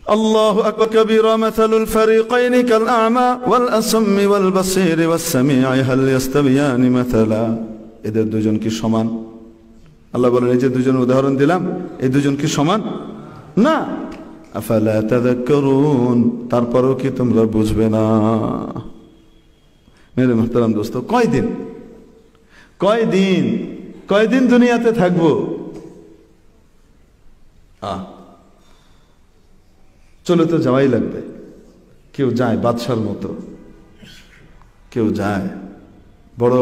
الله أكبر كبيرا مثل الفريقين كالأعمى والأصم والبصير والسميع هل يستويان مثلا এদের দুজন কি সমান? আল্লাহ বলেন এই যে দুজন উদাহরণ দিলাম এই দুজন কি সমান না। আফালা তাযাক্কারুন, তারপরেও কি তোমরা বুঝবে না? মেরে মুহতারাম দোস্ত, কয়দিন দুনিয়াতে থাকবো? চলে তো যাওয়াই লাগবে। কেউ যায় বাদশার মতো, কেউ যায় বড়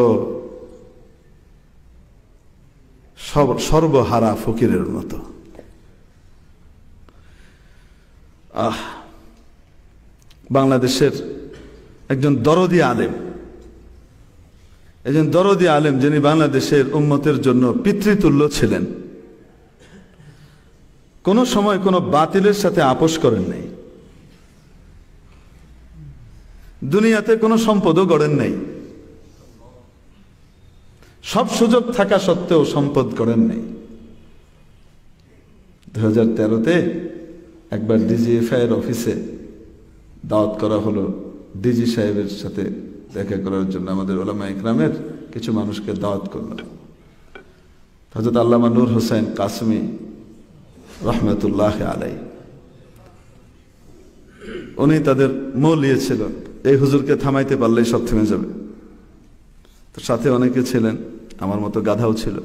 সর্বহারা ফকিরের মতো। বাংলাদেশের একজন দরদি আলেম যিনি বাংলাদেশের উম্মতের জন্য পিতৃতুল্য ছিলেন, কোন সময় কোন বাতিলের সাথে আপোষ করেন নাই, দুনিয়াতে কোনো সম্পদও গড়েন নাই, সব সুযোগ থাকা সত্ত্বেও সম্পদ গড়েন নাই। 2013-তে একবার ডিজিএফআই এর অফিসে দাওয়াত করা হলো, ডিজি সাহেবের সাথে দেখা করার জন্য আমাদের উলামা ইকরামের কিছু মানুষকে দাওয়াত করল। হযরত আল্লামা নূর হোসেন কাসমি রহমতুল্লাহ আলাই, উনি তাদের মৌলিয়েছিল এই হুজুরকে থামাইতে পারলেই সব থেমে যাবে। তো সাথে অনেকে ছিলেন, আমার মতো গাধাও ছিল।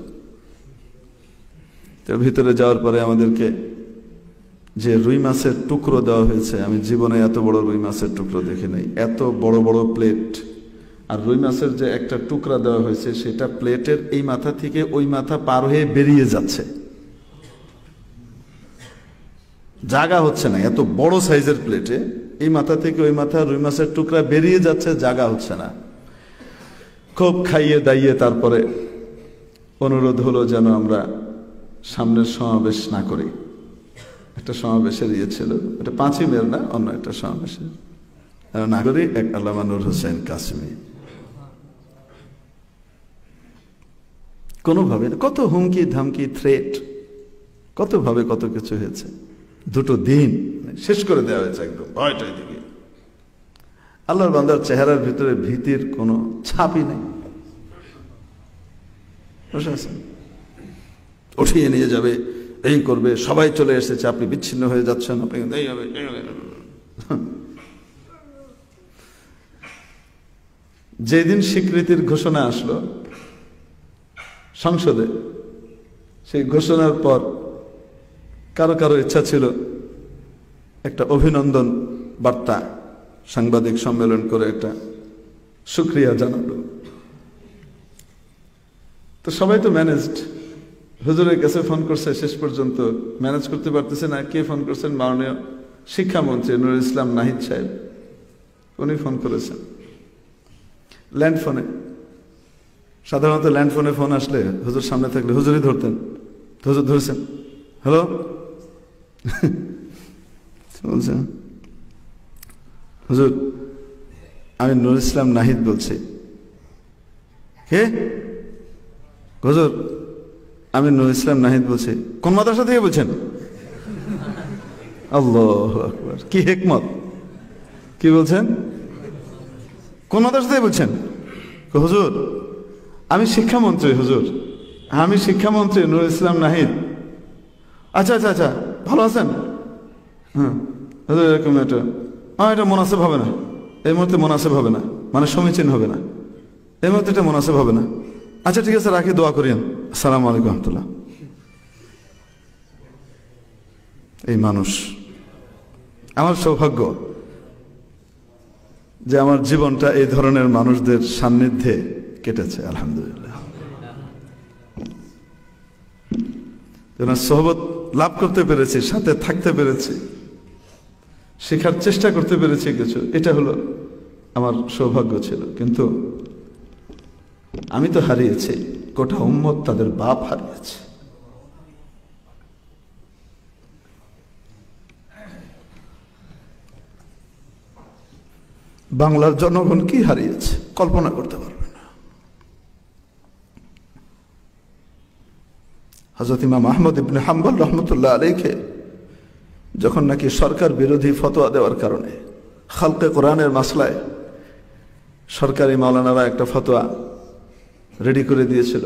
তো ভিতরে যাওয়ার পরে আমাদেরকে যে রুই মাছের টুকরো দেওয়া হয়েছে, আমি জীবনে এত বড় রুই মাছের টুকরো দেখি নাই। এত বড় বড় প্লেট, আর রুই মাছের যে একটা টুকরা দেওয়া হয়েছে সেটা প্লেটের এই মাথা থেকে ওই মাথা পার হয়ে বেরিয়ে যাচ্ছে, জায়গা হচ্ছে না। এত বড় সাইজের প্লেটে এই মাথা থেকে ওই মাথা রুই মাছের টুকরা বেরিয়ে যাচ্ছে, জায়গা হচ্ছে না। খুব খাইয়ে দাইয়ে তারপরে অনুরোধ হলো যেন আমরা সামনের সমাবেশ না করি। একটা সমাবেশের ছিল, এটা 5ই মে না, অন্য একটা সমাবেশের না করি। এক আল্লামা নূর হোসেন কাসমি কোনোভাবে, কত হুমকি ধামকি থ্রেট, কত ভাবে কত কিছু হয়েছে। 2 দিন শেষ করে দেওয়া হয়েছে একদম ভয়টাই দিকে। আল্লাহর বান্দার চেহারার ভিতরে ভীতির কোনো ছাপই নেই। বসে আছেন, উঠিয়ে নিয়ে যাবে, এই করবে, সবাই চলে এসেছে, আপনি বিচ্ছিন্ন হয়ে যাচ্ছেন, আপনি এই হবে। যেদিন স্বীকৃতির ঘোষণা আসলো সংসদে, সেই ঘোষণার পর কারো কারো ইচ্ছা ছিল একটা অভিনন্দন বার্তা সাংবাদিক সম্মেলন করে একটা শুকরিয়া জানালো। তো সবাই তো ম্যানেজড, হুজুরের কাছে ফোন করছে, শেষ পর্যন্ত ম্যানেজ করতে পারতেছে না। কে ফোন করছেন? মাননীয় শিক্ষামন্ত্রী নুরুল ইসলাম নাহিদ সাহেব, উনি ফোন করেছেন ল্যান্ড ফোনে। সাধারণত ল্যান্ড ফোনে ফোন আসলে হুজুর সামনে থাকলে হুজুরই ধরতেন, হুজুর ধরেছেন, হ্যালো বলছেন, হুজুর আমি নুরুল ইসলাম নাহিদ বলছি। কে? হুজুর আমি নুরুল ইসলাম নাহিদ বলছি। কোন মাদ্রাসা থেকে বলছেন? আল্লাহু আকবার, কি হিকমত! কি বলছেন? কোন মাদ্রাসা থেকে বলছেন? হুজুর আমি শিক্ষামন্ত্রী, হুজুর আমি শিক্ষামন্ত্রী নুরুল ইসলাম নাহিদ। আচ্ছা আচ্ছা আচ্ছা, ভালো আছেন? হ্যাঁ হুজুর এরকম এটা মুনাসিব হবে না, এই মুহূর্তে মুনাসিব হবে না, মানে সমীচীন হবে না, এই মুহূর্তে এটা মুনাসিব হবে না। আচ্ছা ঠিক আছে, রাখি, দোয়া করিয়েন, আসসালামু আলাইকুম রহমতুল্লাহ। এই মানুষ, আমার সৌভাগ্য যে আমার জীবনটা এই ধরনের মানুষদের সান্নিধ্যে কেটেছে, আলহামদুলিল্লাহ। সোহবত লাভ করতে পেরেছি, সাথে থাকতে পেরেছি, শেখার চেষ্টা করতে পেরেছি কিছু, এটা হলো আমার সৌভাগ্য ছিল। কিন্তু আমি তো হারিয়েছি, গোটা উম্মত তাদের বাপ হারিয়েছে। বাংলার জনগণ কি হারিয়েছে কল্পনা করতে পারবে না। হযরত ইমাম আহমদ ইবনে হাম্বল রহমতুল্লাহ আলাইহি যখন নাকি সরকার বিরোধী ফতোয়া দেওয়ার কারণে খালকে কোরআনের মাসলায় সরকারি মাওলানারা একটা ফতোয়া রেডি করে দিয়েছিল,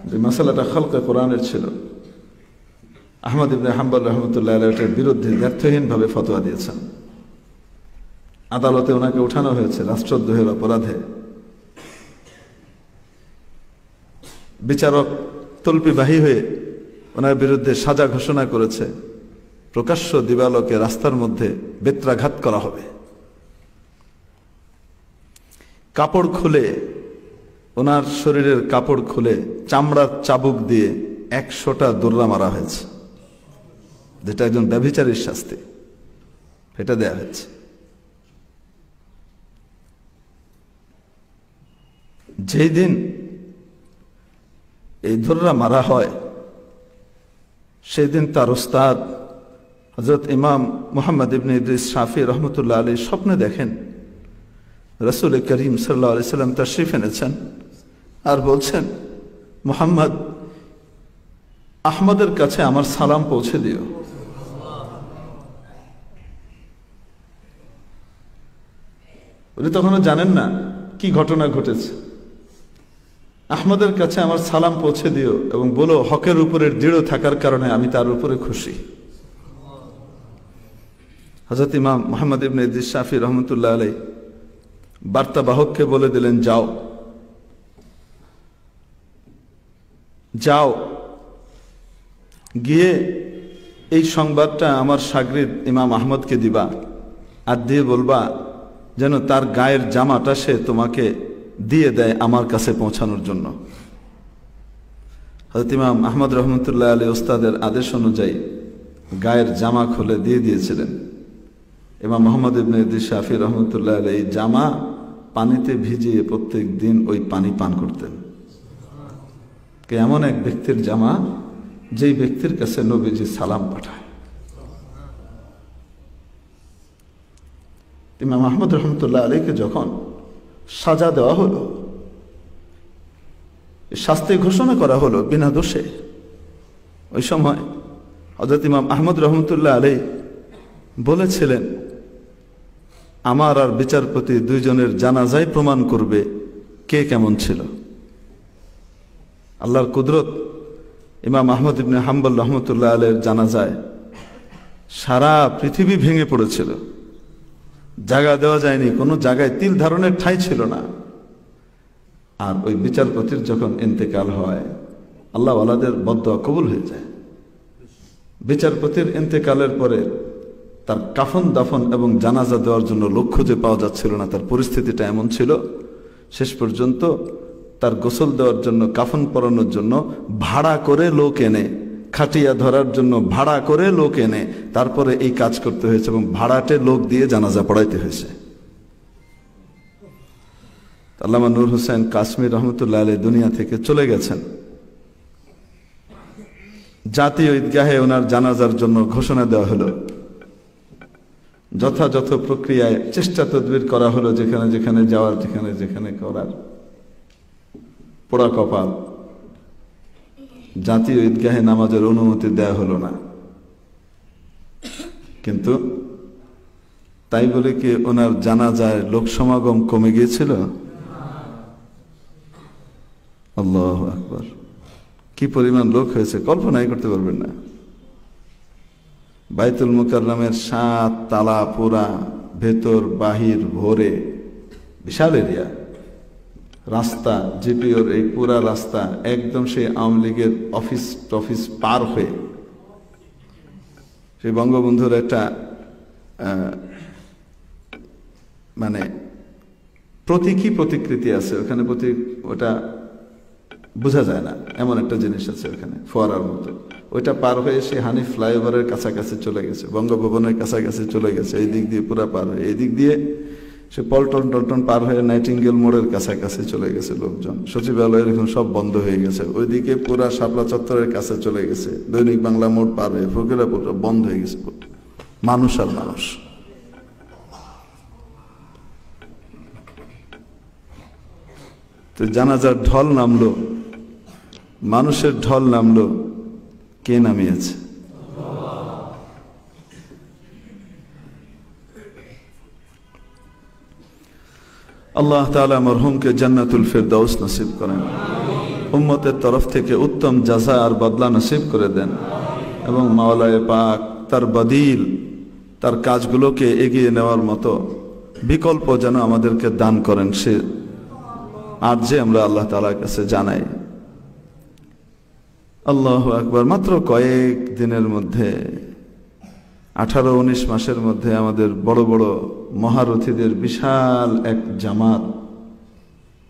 যে মাসালাটা খালকে কোরআনের ছিল। আহমদ ইবনে হাম্বল রহমতুল্লাহ আলাইহি এটার বিরুদ্ধে ব্যর্থহীনভাবে ফতোয়া দিয়েছেন। আদালতে ওনাকে উঠানো হয়েছে রাষ্ট্রদ্রোহের অপরাধে। বিচারক তল্পিবাহী হয়ে ওনার বিরুদ্ধে সাজা ঘোষণা করেছে, প্রকাশ্য দিবালোকে রাস্তার মধ্যে বেত্রাঘাত করা হবে। কাপড় খুলে, ওনার শরীরের কাপড় খুলে চামড়ার চাবুক দিয়ে 100টা দৌড়া মারা হয়েছে, যেটা একজন ব্যভিচারীর শাস্তি, এটা দেয়া হয়েছে। যেই দিন এই দৌড়া মারা হয়, সেই দিন তার উস্তাদ হযরত ইমাম মুহাম্মদ ইবনে ইদ্রিস শাফি রহমতুল্লাহ আলাইহি স্বপ্নে দেখেন রাসূল করিম সাল্লাল্লাহু আলাইহি সাল্লাম তাশরীফ এনেছেন আর বলছেন, মুহাম্মদ, আহমদের কাছে আমার সালাম পৌঁছে দিও। উনি তখনও জানেন না কি ঘটনা ঘটেছে। আহমদের কাছে আমার সালাম পৌঁছে দিও এবং বলো, হকের উপরে দৃঢ় থাকার কারণে আমি তার উপরে খুশি। হযরত ইমাম মুহাম্মদ ইবনে ইদ্রিস শাফি রহমতুল্লাহ আলাইহি বার্তাবাহককে বলে দিলেন, যাও যাও, গিয়ে এই সংবাদটা আমার শাগরিদ ইমাম আহমদকে দিবা, আর দিয়ে বলবা যেন তার গায়ের জামাটা সে তোমাকে দিয়ে দেয় আমার কাছে পৌঁছানোর জন্য। হযরত ইমাম আহমদ রহমতুল্লাহ আলাইহি ওস্তাদের আদেশ অনুযায়ী গায়ের জামা খুলে দিয়ে দিয়েছিলেন। ইমাম মুহাম্মদ ইবনে ইদ্রিস শাফি রহমতুল্লাহ আলাইহি জামা পানিতে ভিজিয়ে প্রত্যেক দিন ওই পানি পান করতেন। এমন এক ব্যক্তির জামা যেই ব্যক্তির কাছে নবীজি সালাম পাঠায়। ইমাম আহমদ রহমতুল্লাহ আলাইহিকে যখন সাজা দেওয়া হলো, শাস্তি ঘোষণা করা হলো বিনা দোষে, ওই সময় হযরত ইমাম আহমদ রহমতুল্লাহ আলাইহি বলেছিলেন, আমার আর বিচারপতি দুইজনের জানাজায় প্রমাণ করবে কে কেমন ছিল। আল্লাহর কুদরত, ইমাম আহমদ ইবনে হাম্বল রহমতুল্লাহ আলাইহির জানাজায় সারা পৃথিবী ভেঙে পড়েছিল, জায়গা দেওয়া যায়নি, কোনো জায়গায় তিল ধারণের ঠাঁই ছিল না। আর ওই বিচারপতির যখন ইন্তেকাল হয়, আল্লাহ ওয়ালাদের বদদোয়া কবুল হয়ে যায়। বিচারপতির ইন্তেকালের পরে তার কাফন দাফন এবং জানাজা দেওয়ার জন্য লোক খুঁজে পাওয়া যাচ্ছিল না। তার পরিস্থিতিটা এমন ছিল, শেষ পর্যন্ত তার গোসল দেওয়ার জন্য, কাফন পরানোর জন্য ভাড়া করে লোক এনে, খাটিয়া ধরার জন্য ভাড়া করে লোক এনে তারপরে এই কাজ করতে হয়েছে এবং ভাড়াটে লোক দিয়ে জানাজা পড়াইতে হয়েছে। আল্লামা নূর হোসেন কাশ্মীর রহমতুল্লাহ আলাইহি দুনিয়া থেকে চলে গেছেন। জাতীয় ঈদগাহে ওনার জানাজার জন্য ঘোষণা দেওয়া হলো। যথাযথ প্রক্রিয়ায় চেষ্টা তদবির করা হলো, যেখানে যেখানে যাওয়ার, যেখানে যেখানে করার। পোড়া কপাল, জাতীয় ঈদগাহে নামাজের অনুমতি দেয়া হলো না। কিন্তু তাই বলে কি ওনার জানাজায় লোক সমাগম কমে গিয়েছিল? আল্লাহু আকবার, কি পরিমাণ লোক হয়েছে কল্পনাই করতে পারবেন না। বাইতুল মুকাররমের 7 তালা পুরা, ভেতর বাহির ভরে, বিশাল এরিয়া, রাস্তা, জিপিওর এই পুরা রাস্তা একদম সেই আওয়ামী লীগের অফিস পার হয়ে সেই বঙ্গবন্ধুর একটা মানে প্রতীকী প্রতিকৃতি আছে ওখানে, ওটা বোঝা যায় না, এমন একটা জিনিস আছে ওখানে ফোয়ারার মতো। ওইটা পার হয়ে সে হানিফ ফ্লাইওভারের কাছাকাছি চলে গেছে, বঙ্গভবনের কাছাকাছি চলে গেছে, এই দিক দিয়ে পুরা পার হয়ে, এই দিক দিয়ে সে টলটন পার হয়ে নাইটিঙ্গেল মোড়ের কাছাকাছি চলে গেছে লোকজন। সচিবালয়ের এখন সব বন্ধ হয়ে গেছে, ওইদিকে পুরা শাপলা চত্বরের কাছে চলে গেছে, দৈনিক বাংলা মোড় পার হয়ে ফকিরাপুর বন্ধ হয়ে গেছে, মানুষ আর মানুষ। তো জানাজার ঢল নামলো, মানুষের ঢল নামলো, কে নামিয়েছে? আল্লাহ তাআলা মরহুমকে জান্নাতুল ফিরদাউস নসিব করেন, উম্মতের তরফ থেকে উত্তম জাযা আর বদলা নসিব করে দেন, এবং মাওলায়ে পাক তার বদিল, তার কাজগুলোকে এগিয়ে নেওয়ার মতো বিকল্প যেন আমাদেরকে দান করেন, সে আর যে আমরা আল্লাহ তাআলার কাছে জানাই। আল্লাহু আকবার। মাত্র কয়েক দিনের মধ্যে 18-19 মাসের মধ্যে আমাদের বড় বড় মহারথীদের বিশাল এক জামাত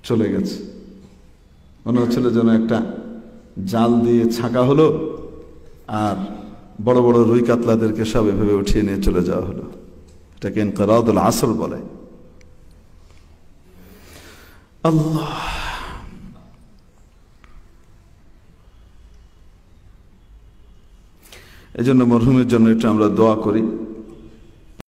চলে গেছে। মনে হচ্ছিল যেন একটা জাল দিয়ে ছাকা হলো, আর বড় বড় রুই কাতলাদেরকে সব এভাবে উঠিয়ে নিয়ে চলে যাওয়া হলো। এটাকে ইনকিরাদুল আসর বলে। আল্লাহ, এই জন্য মরহুমের জন্য একটু আমরা দোয়া করি।